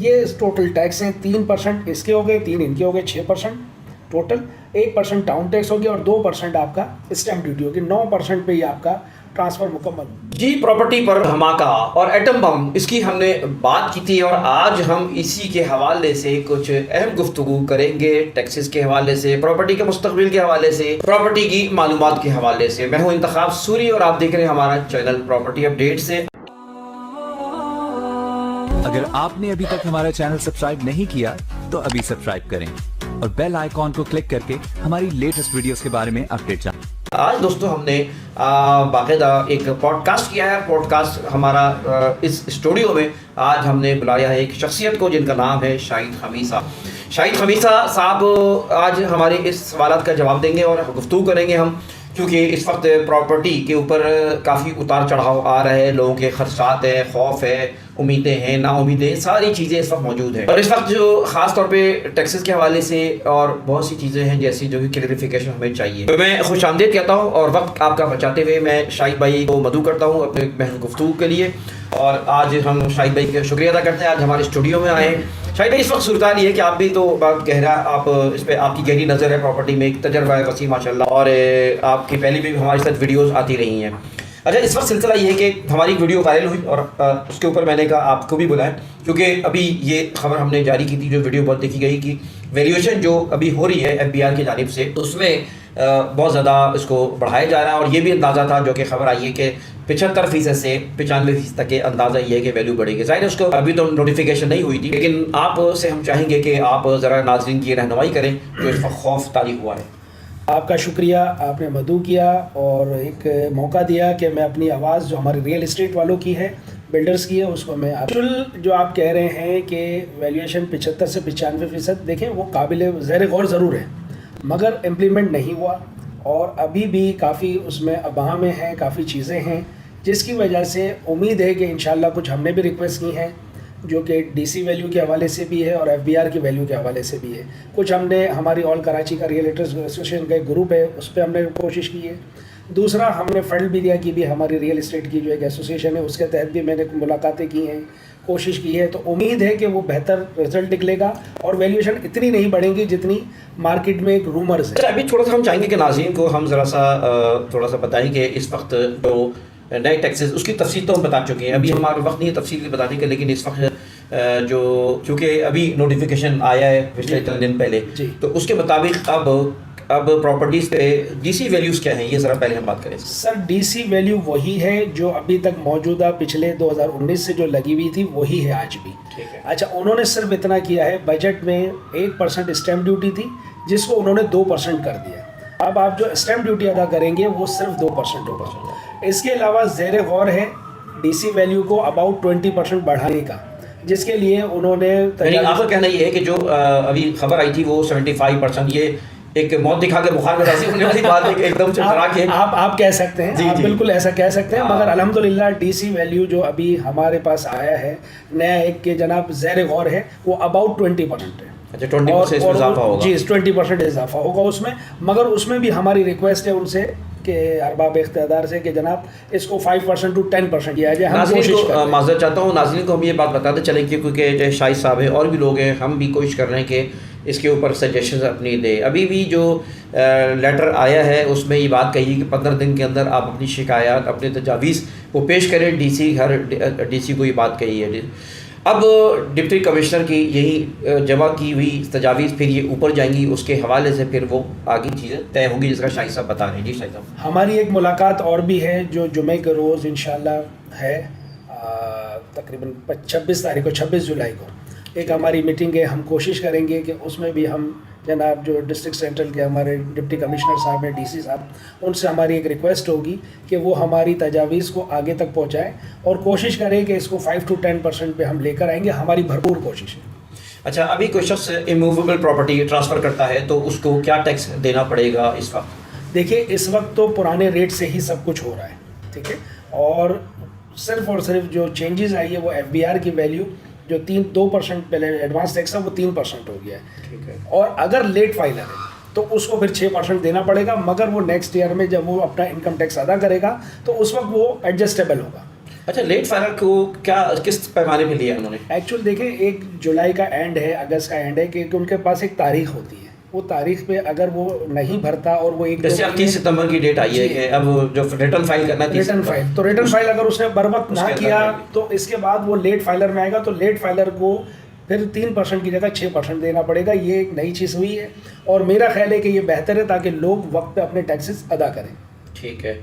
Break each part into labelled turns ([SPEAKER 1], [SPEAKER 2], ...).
[SPEAKER 1] ये total tax हैं। 3% इसके हो गए, 3 इनके हो गए, 6% टोटल। 1% टाउन टैक्स हो गया और 2% आपका स्टैम्प ड्यूटी होगी। 9% पे ही आपका ट्रांसफ़र मुकम्मल।
[SPEAKER 2] जी, प्रॉपर्टी पर धमाका और एटम बम, इसकी हमने बात की थी और आज हम इसी के हवाले से कुछ अहम गुफ्तगू करेंगे। टैक्सेस के हवाले से, प्रॉपर्टी के मुस्तकबिल के हवाले से, प्रॉपर्टी की मालूमात के हवाले से। मैं हूं इंतखाब सूरी और आप देख रहे हैं हमारा चैनल प्रॉपर्टी अपडेट से।
[SPEAKER 3] अगर आपने अभी तक हमारा चैनल सब्सक्राइब नहीं किया तो अभी सब्सक्राइब करें और बेल आइकॉन को क्लिक करके हमारी लेटेस्ट वीडियोस के बारे में अपडेट जानें।
[SPEAKER 2] आज दोस्तों हमने बाकायदा एक पॉडकास्ट किया है। पॉडकास्ट हमारा इस स्टूडियो में आज हमने बुलाया है एक शख्सियत को जिनका नाम है शाहिद खमीसा। शाहिद खमीसा साहब आज हमारे इस सवालात का जवाब देंगे और गुफ्तगू करेंगे हम, क्योंकि इस वक्त प्रॉपर्टी के ऊपर काफ़ी उतार चढ़ाव आ रहे हैं। लोगों के खर्चात है, खौफ है, उम्मीदें हैं, नाउम्मीदें, सारी चीज़ें इस वक्त मौजूद हैं। और इस वक्त जो ख़ास तौर पे टैक्सेस के हवाले से और बहुत सी चीज़ें हैं जैसी जो कि क्लैरिफिकेशन हमें चाहिए। तो मैं खुशामदीद कहता हूँ और वक्त आपका बचाते हुए मैं शाहिद भाई को मदऊ करता हूँ अपने महज गुफ्तगू के लिए। और आज हम शाहिद भाई का शुक्रिया अदा करते हैं, आज हमारे स्टूडियो में आए। शाहिद भाई, इस वक्त सूरत ये है कि आप भी तो गहरा, आप इस पर आपकी गहरी नज़र है, प्रॉपर्टी में एक तजर्बा है वसी माशाल्लाह, और आपकी पहले भी हमारे साथ वीडियोस आती रही हैं। अच्छा, इस वक्त सिलसिला ये है कि हमारी वीडियो वायरल हुई और उसके ऊपर मैंने कहा आपको भी बुलाएं, क्योंकि अभी ये खबर हमने जारी की थी, जो वीडियो बहुत देखी गई कि वैल्यूएशन जो अभी हो रही है FBR की जानिब से, तो उसमें बहुत ज़्यादा इसको बढ़ाया जा रहा है। और ये भी अंदाज़ा था जो कि खबर आई है कि 75% से 95% तक के अंदाज़ा ये है कि वैल्यू बढ़ेगी। ज़ाहिर है उसको अभी तो नोटिफिकेशन नहीं हुई थी, लेकिन आपसे हम चाहेंगे कि आप ज़रा नाज़रीन की रहनुमाई करें जो इस वक्त खौफ तारी हुआ है।
[SPEAKER 1] आपका शुक्रिया, आपने मदऊ किया और एक मौका दिया कि मैं अपनी आवाज़ जो हमारे रियल इस्टेट वालों की है, बिल्डर्स की है, उसको मैं जो आप कह रहे हैं कि वैल्यूएशन 75 से 95%, देखें वो काबिल ज़ैर गौर ज़रूर है, मगर इम्प्लीमेंट नहीं हुआ और अभी भी काफ़ी उसमें अबहा में है, काफ़ी चीज़ें हैं जिसकी वजह से उम्मीद है कि इंशाल्लाह कुछ हमने भी रिक्वेस्ट की हैं जो कि DC वैल्यू के हवाले से भी है और FBR की वैल्यू के हवाले से भी है। कुछ हमने हमारी ऑल कराची का रियल्टर्स एसोसिएशन का एक ग्रुप है, उस पर हमने कोशिश की है। दूसरा, हमने फंड भी दिया कि भी हमारी रियल इस्टेट की जो एक एसोसिएशन है उसके तहत भी मैंने मुलाकातें की हैं, कोशिश की है। तो उम्मीद है कि वो बेहतर रिजल्ट निकलेगा और वैल्यूएशन इतनी नहीं बढ़ेंगी जितनी मार्केट में एक रूमर्स है।
[SPEAKER 2] अभी थोड़ा सा हम चाहेंगे कि नाज़रीन को हम ज़रा सा थोड़ा सा बताएं कि इस वक्त जो नए टैक्सेस, उसकी तफसील तो हम बता चुके हैं, अभी हमारा वक्त नहीं है तफसील बताने का, लेकिन इस वक्त जो चूँकि अभी नोटिफिकेशन आया है पिछले 3 दिन पहले, तो उसके मुताबिक अब प्रॉपर्टीज़ पे DC वैल्यूज़ क्या हैं, ये ज़रा पहले हम बात करें।
[SPEAKER 1] सर, DC वैल्यू वही है जो अभी तक मौजूदा पिछले 2019 से जो लगी हुई थी वही है आज भी।
[SPEAKER 2] ठीक है।
[SPEAKER 1] अच्छा, उन्होंने सिर्फ इतना किया है, बजट में 1% स्टैम्प ड्यूटी थी जिसको उन्होंने 2% कर दिया। अब आप जो स्टैम्प ड्यूटी अदा करेंगे वो सिर्फ 2% होगा। इसके अलावा ज़ेर गौर है DC वैल्यू को अबाउट 20% बढ़ाने का, जिसके लिए उन्होंने
[SPEAKER 2] आपका कहना ये है कि जो अभी खबर आई थी वो 75%, ये एक मौत दिखा के बुखार में राजी होने वाली बात है कि एकदम से डरा के
[SPEAKER 1] आप कह सकते हैं, आप बिल्कुल ऐसा कह सकते हैं। मगर अल्हम्दुलिल्लाह DC वैल्यू जो अभी हमारे पास आया है नया एक के जनाब ज़ेर गौर है, वो अबाउट 20% है।
[SPEAKER 2] अच्छा, 20% इजाफा होगा।
[SPEAKER 1] जी, 20% इजाफा होगा उसमें, मगर उसमें भी हमारी रिक्वेस्ट है उनसे कि अरबाब इख्तियार से कि जनाब इसको 5% to 10% किया जाए। हम कोशिश कर
[SPEAKER 2] माज़रत चाहता हूँ नाज़रीन को हम ये बात बताते चलें क्योंकि शाहिद साहब है और भी लोग हैं, हम भी कोशिश कर रहे हैं कि इसके ऊपर सजेशन अपनी दे। अभी भी जो लेटर आया है उसमें ये बात कही कि 15 दिन के अंदर आप अपनी शिकायत, अपने तजावीज़ वो पेश करें। हर DC को ये बात कही है। अब डिप्टी कमिश्नर की यही जमा की हुई तजावीज़ फिर ये ऊपर जाएंगी, उसके हवाले से फिर वो आगे चीज़ें तय होंगी, जिसका शाहिद साहब बता रहे हैं। जी शाहिद साहब,
[SPEAKER 1] हमारी एक मुलाकात और भी है जो जुमे के रोज़ इंशाल्लाह है, तकरीबन 26 जुलाई को एक हमारी मीटिंग है। हम कोशिश करेंगे कि उसमें भी हम जनाब जो डिस्ट्रिक्ट सेंट्रल के हमारे डिप्टी कमिश्नर साहब हैं, DC साहब, उनसे हमारी एक रिक्वेस्ट होगी कि वो हमारी तजावीज़ को आगे तक पहुँचाएँ और कोशिश करें कि इसको 5 to 10% पे हम लेकर आएंगे। हमारी भरपूर कोशिश है।
[SPEAKER 2] अच्छा, अभी कोई शख्स इमूवेबल प्रॉपर्टी ट्रांसफ़र करता है तो उसको क्या टैक्स देना पड़ेगा इस वक्त?
[SPEAKER 1] देखिए, इस वक्त तो पुराने रेट से ही सब कुछ हो रहा है, ठीक है, और सिर्फ जो चेंजेस आई है वो FBR की वैल्यू जो 2% पहले एडवांस टैक्स था वो 3% हो गया है।
[SPEAKER 2] ठीक है।
[SPEAKER 1] और अगर लेट फाइलर है तो उसको फिर 6% देना पड़ेगा, मगर वो नेक्स्ट ईयर में जब वो अपना इनकम टैक्स अदा करेगा तो उस वक्त वो एडजस्टेबल होगा।
[SPEAKER 2] अच्छा, लेट फाइलर को क्या किस पैमाने पे लिया उन्होंने?
[SPEAKER 1] एक्चुअल देखें, 1 जुलाई का एंड है, अगस्त का एंड है, क्योंकि उनके पास एक तारीख होती है। वो तारीख पे अगर वो नहीं भरता और वो एक
[SPEAKER 2] जैसे अब 30 सितंबर की डेट आई है कि अब जो रिटर्न फाइल करना है,
[SPEAKER 1] रिटर्न फाइल, तो रिटर्न फाइल अगर उसने बर वक्त ना
[SPEAKER 2] उसके अंदर
[SPEAKER 1] किया
[SPEAKER 2] करेंगे।
[SPEAKER 1] तो इसके बाद वो लेट फाइलर में आएगा, तो लेट फाइलर को फिर 3% की जगह 6% देना पड़ेगा। ये एक नई चीज़ हुई है और मेरा ख्याल है कि ये बेहतर है ताकि लोग वक्त पे अपने टैक्सेस अदा करें।
[SPEAKER 2] ठीक है।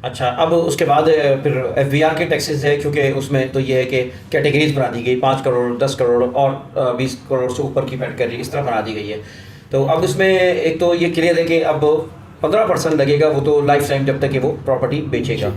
[SPEAKER 2] अच्छा, अब उसके बाद फिर FBR के टैक्सेस है, क्योंकि उसमें तो ये है कि कैटेगरीज बना दी गई, 5 करोड़, 10 करोड़ और 20 करोड़ से ऊपर की कैटेगरी इस तरह बना दी गई है। तो अब इसमें एक तो ये क्लियर है कि अब 15% लगेगा, वो तो लाइफ टाइम जब तक कि वो प्रॉपर्टी बेचेगा,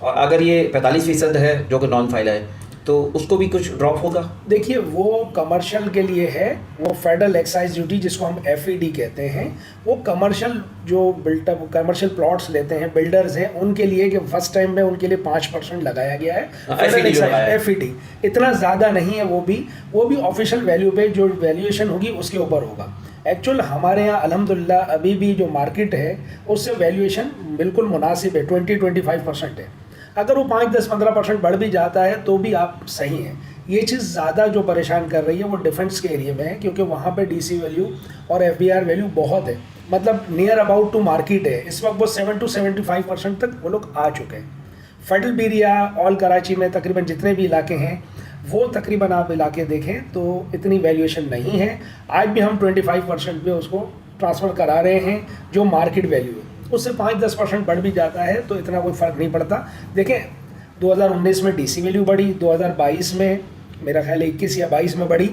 [SPEAKER 2] और अगर ये 45% है जो कि नॉन फाइलर है तो उसको भी कुछ ड्रॉप होगा।
[SPEAKER 1] देखिए, वो कमर्शियल के लिए है, वो फेडरल एक्साइज ड्यूटी जिसको हम FED कहते हैं, वो कमर्शियल जो बिल्टअप कमर्शियल प्लॉट्स लेते हैं बिल्डर्स हैं उनके लिए, कि फर्स्ट टाइम में उनके लिए 5% लगाया गया है। FED इतना ज़्यादा नहीं है, वो भी ऑफिशियल वैल्यू पे जो वैल्यूएशन होगी उसके ऊपर होगा। एक्चुअल हमारे यहाँ अल्हम्दुलिल्लाह अभी भी जो मार्केट है उससे वैल्यूएशन बिल्कुल मुनासिब है, 20-25% है। अगर वो 5-10-15% बढ़ भी जाता है तो भी आप सही हैं। ये चीज़ ज़्यादा जो परेशान कर रही है वो डिफेंस के एरिया में है, क्योंकि वहाँ पे DC वैल्यू और FBR वैल्यू बहुत है, मतलब नियर अबाउट टू मार्केट है। इस वक्त वो 7-75% तक वो लोग आ चुके हैं। फेडरल एरिया, ऑल कराची में तकरीबन जितने भी इलाके हैं वो तकरीबन आप इलाके देखें तो इतनी वैल्यूएशन नहीं है। आज भी हम 25% पे उसको ट्रांसफ़र करा रहे हैं जो मार्केट वैल्यू है, उससे 5-10% बढ़ भी जाता है तो इतना कोई फ़र्क नहीं पड़ता। देखें, 2019 में DC वैल्यू बढ़ी, 2022 में मेरा ख्याल है 21 या 22 में बढ़ी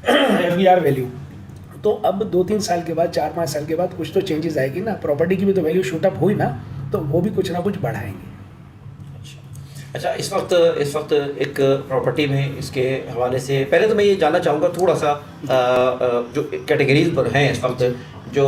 [SPEAKER 1] FBR वैल्यू। तो अब 2-3 साल के बाद, 4-5 साल के बाद कुछ तो चेंजेस आएगी ना, प्रॉपर्टी की भी तो वैल्यू शूटअप हुई ना, तो वो भी कुछ ना कुछ बढ़ाएंगे।
[SPEAKER 2] अच्छा, इस वक्त एक प्रॉपर्टी में इसके हवाले से पहले तो मैं ये जानना चाहूँगा थोड़ा सा जो कैटेगरीज पर हैं इस वक्त जो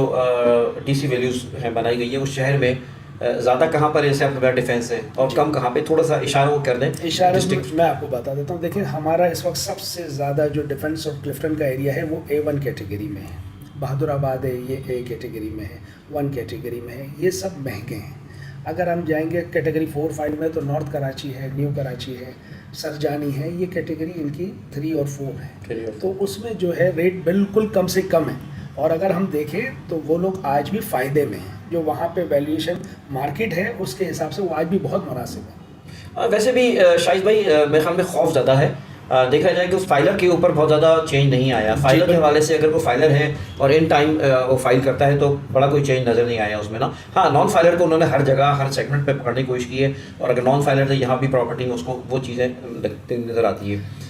[SPEAKER 2] DC वैल्यूज़ हैं बनाई गई है उस शहर में ज़्यादा कहाँ पर जैसे आपके पास डिफेंस है और कम कहाँ पे, थोड़ा सा इशारों कर दें।
[SPEAKER 1] इशारे मैं आपको बता देता हूँ। देखिए, हमारा इस वक्त सबसे ज़्यादा जो डिफेंस और क्लिफ्टन का एरिया है वो A1 कैटेगरी में है। बहादुराबाद है, ये A कैटेगरी में है, 1 कैटेगरी में है। ये सब महंगे हैं। अगर हम जाएंगे कैटेगरी 4-5 में तो नॉर्थ कराची है, न्यू कराची है, सरजानी है, ये कैटेगरी इनकी 3 और 4 है। तो उसमें जो है रेट बिल्कुल कम से कम है, और अगर हम देखें तो वो लोग आज भी फ़ायदे में हैं। जो वहाँ पे वैल्यूएशन मार्केट है उसके हिसाब से वो आज भी बहुत मुनासिब है।
[SPEAKER 2] वैसे भी शाहिद भाई मेरे ख्याल में खौफ ज़्यादा है। देखा जाए कि उस फाइलर के ऊपर बहुत ज़्यादा चेंज नहीं आया। फाइलर के हवाले से अगर कोई फाइलर है और इन टाइम वो फाइल करता है तो बड़ा कोई चेंज नज़र नहीं आया उसमें ना। हाँ, नॉन फाइलर को उन्होंने हर जगह हर सेगमेंट पे पकड़ने की कोशिश की है, और अगर नॉन फाइलर है यहाँ भी प्रॉपर्टी में उसको वो चीज़ें नज़र आती है।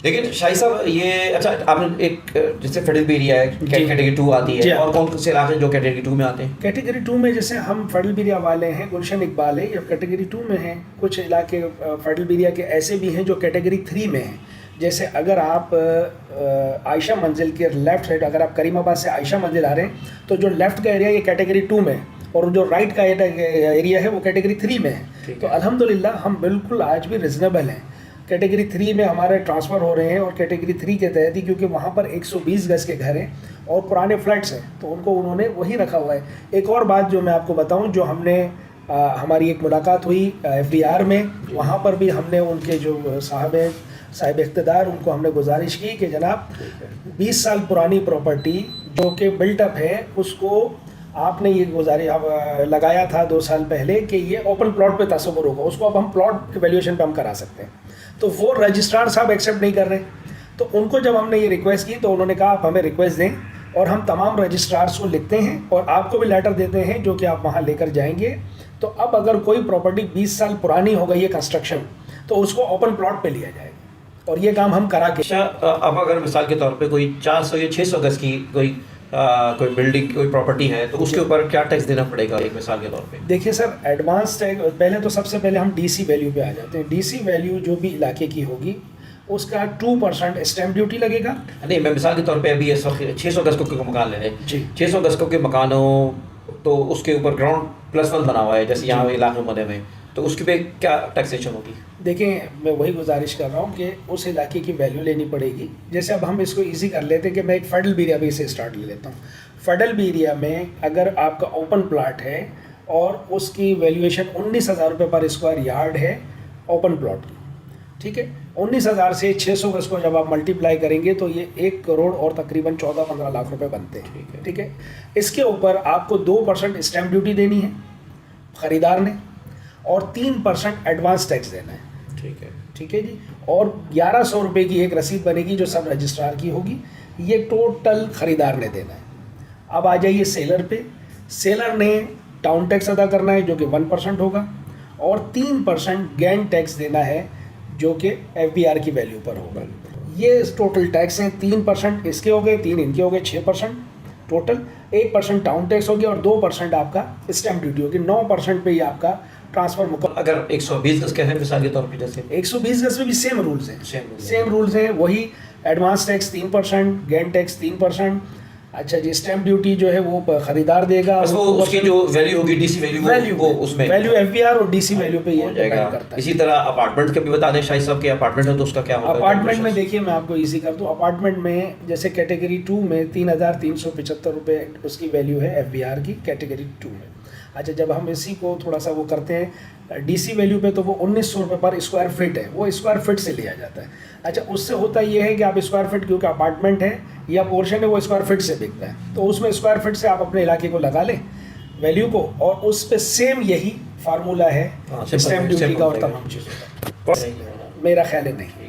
[SPEAKER 2] लेकिन शाहिद साहब ये अच्छा, आपने एक जैसे फेडरल एरिया है, कैटेगरी 2 आती है, और कौन से इलाके जो कैटेगरी 2 में आते हैं?
[SPEAKER 1] कैटेगरी 2 में जैसे हम फेडरल एरिया वाले हैं, गुलशन इकबाल है, ये कैटेगरी 2 में हैं। कुछ इलाके फेडरल एरिया के ऐसे भी हैं जो कैटेगरी 3 में हैं। जैसे अगर आप आयशा मंजिल के लेफ़्ट साइड, अगर आप करीमाबाद से आयशा मंजिल आ रहे हैं तो जो लेफ़्ट का एरिया ये कैटेगरी 2 में है, और जो राइट का एरिया है वो कैटेगरी 3 में है। तो अल्हम्दुलिल्लाह हम बिल्कुल आज भी रिजनेबल हैं। कैटेगरी 3 में हमारे ट्रांसफ़र हो रहे हैं, और कैटेगरी 3 के तहत ही, क्योंकि वहाँ पर 120 गज़ के घर हैं और पुराने फ्लैट्स हैं, तो उनको उन्होंने वही रखा हुआ है। एक और बात जो मैं आपको बताऊँ, जो हमने हमारी एक मुलाकात हुई FBR में, वहाँ पर भी हमने उनके जो साहिब इख्तिदार, उनको हमने गुजारिश की कि जनाब 20 साल पुरानी प्रॉपर्टी जो कि बिल्टअप है उसको आपने ये गुजारिश लगाया था 2 साल पहले कि ये ओपन प्लॉट पे तस्वुर होगा, उसको अब हम प्लॉट के वैल्यूएशन पे हम करा सकते हैं। तो वो रजिस्ट्रार साहब एक्सेप्ट नहीं कर रहे। तो उनको जब हमने ये रिक्वेस्ट की तो उन्होंने कहा आप हमें रिक्वेस्ट दें, और हम तमाम रजिस्ट्रार्स को लिखते हैं और आपको भी लेटर देते हैं जो कि आप वहाँ लेकर जाएंगे। तो अब अगर कोई प्रॉपर्टी 20 साल पुरानी हो गई है कंस्ट्रक्शन, तो उसको ओपन प्लॉट पे लिया जाएगा, और ये काम हम करा के।
[SPEAKER 2] अच्छा, अब अगर मिसाल के तौर पे कोई 400 या 600 गज़ की कोई बिल्डिंग, कोई प्रॉपर्टी है, तो उसके ऊपर क्या टैक्स देना पड़ेगा एक मिसाल के तौर पे?
[SPEAKER 1] देखिए सर, एडवांस टैक्स पहले तो सबसे पहले हम DC वैल्यू पे आ जाते हैं। DC वैल्यू जो भी इलाके की होगी उसका 2% स्टैम्प ड्यूटी लगेगा।
[SPEAKER 2] नहीं, मैं मिसाल के तौर पे अभी 600 गज़ के मकान ले लें
[SPEAKER 1] जी,
[SPEAKER 2] 600 गज़ के मकान हो तो उसके ऊपर ग्राउंड +1 बना हुआ है, जैसे यहाँ इलाके में बने हुए, तो उसके पे क्या टैक्सेशन होगी?
[SPEAKER 1] देखें, मैं वही गुजारिश कर रहा हूँ कि उस इलाके की वैल्यू लेनी पड़ेगी। जैसे अब हम इसको इजी कर लेते हैं कि मैं एक फेडरल एरिया भी से स्टार्ट ले लेता हूँ। फेडरल एरिया में अगर आपका ओपन प्लॉट है और उसकी वैल्यूएशन 19,000 रुपये पर स्क्वायर यार्ड है ओपन प्लॉट की, ठीक है। 19,000 से 600 गज को जब आप मल्टीप्लाई करेंगे तो ये 1 करोड़ और तकरीबन 14-15 लाख रुपए बनते हैं, ठीक है। इसके ऊपर आपको 2% स्टैम्प ड्यूटी देनी है ख़रीदार ने और 3% एडवांस टैक्स देना है, ठीक है जी। और 1100 रुपये की एक रसीद बनेगी जो सब रजिस्ट्रार की होगी, ये टोटल ख़रीदार ने देना है। अब आ जाइए सेलर पे। सेलर ने टाउन टैक्स अदा करना है जो कि 1% होगा और 3% गैन टैक्स देना है जो कि FBR की वैल्यू पर होगा। ये टोटल टैक्स हैं, 3% इसके हो गए, 3 इनके हो गए, 6% टोटल। 1% टाउन टैक्स हो गया और 2% आपका स्टैम्प ड्यूटी होगी। 9% पे ही आपका ट्रांसफर मुकम्मल।
[SPEAKER 2] अगर 120 गज के हैं मिसाल के तौर पे, जैसे
[SPEAKER 1] 120 गज में भी सेम रूल्स हैं, सेम रूल्स हैं वही। Advance tax 3%, gain tax 3%। अच्छा जी, स्टैम्प ड्यूटी जो है वो खरीदार देगा,
[SPEAKER 2] बस वो उसकी जो वैल्यू होगी डीसी वैल्यू वो उसमें
[SPEAKER 1] वैल्यू FBR और DC वैल्यू पे ये डिपेंड करता है।
[SPEAKER 2] इसी तरह अपार्टमेंट के भी बता दें शाहिद साहब के, अपार्टमेंट है तो उसका क्या होगा?
[SPEAKER 1] अपार्टमेंट में देखिए मैं आपको इजी कर दूँ। अपार्टमेंट में जैसे कैटेगरी 2 में 3,375 रुपये उसकी वैल्यू है FBR की, कैटेगरी 2 में। अच्छा, जब हम इसी को थोड़ा सा वो करते हैं DC वैल्यू पे तो वो 1900 रुपये पर स्क्वायर फीट है, वो स्क्वायर फीट से लिया जाता है। अच्छा, उससे होता ये है कि आप स्क्वायर फीट, क्योंकि अपार्टमेंट है या पोर्शन है वो स्क्वायर फीट से बिकता है, तो उसमें स्क्वायर फीट से आप अपने इलाके को लगा लें वैल्यू को, और उस पर सेम यही फार्मूला है स्टैम्प ड्यूटी का और तमाम चीज़ों का। मेरा ख्याल है नहीं।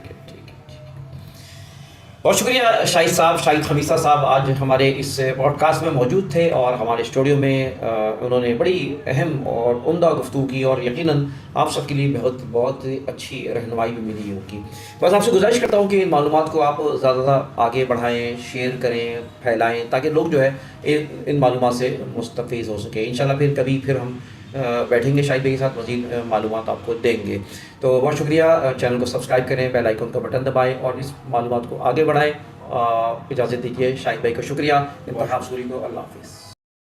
[SPEAKER 2] बहुत शुक्रिया शाहिद साहब, शाहिद खमीसा साहब आज हमारे इस पॉडकास्ट में मौजूद थे और हमारे स्टूडियो में उन्होंने बड़ी अहम और उम्दा गुफ्तगू की और यकीनन आप सबके लिए बहुत बहुत अच्छी रहनुमाई भी मिली होगी। बस आपसे गुजारिश करता हूँ कि इन मालूमात को आप ज़्यादा आगे बढ़ाएं, शेयर करें, फैलाएं, ताकि लोग जो है इन मालूमात से मुस्तफ़ीज़ हो सके। इंशाल्लाह फिर कभी फिर हम बैठेंगे शाहिद भाई के साथ, मज़ीद मालूमात आपको देंगे। तो बहुत शुक्रिया। चैनल को सब्सक्राइब करें, बेल आइकन का बटन दबाएं और इस मालूमात को आगे बढ़ाएं। इजाज़त दीजिए, शाहिद भाई को शुक्रिया। इंतखाब सूरी को अल्लाह हाफ़िज़।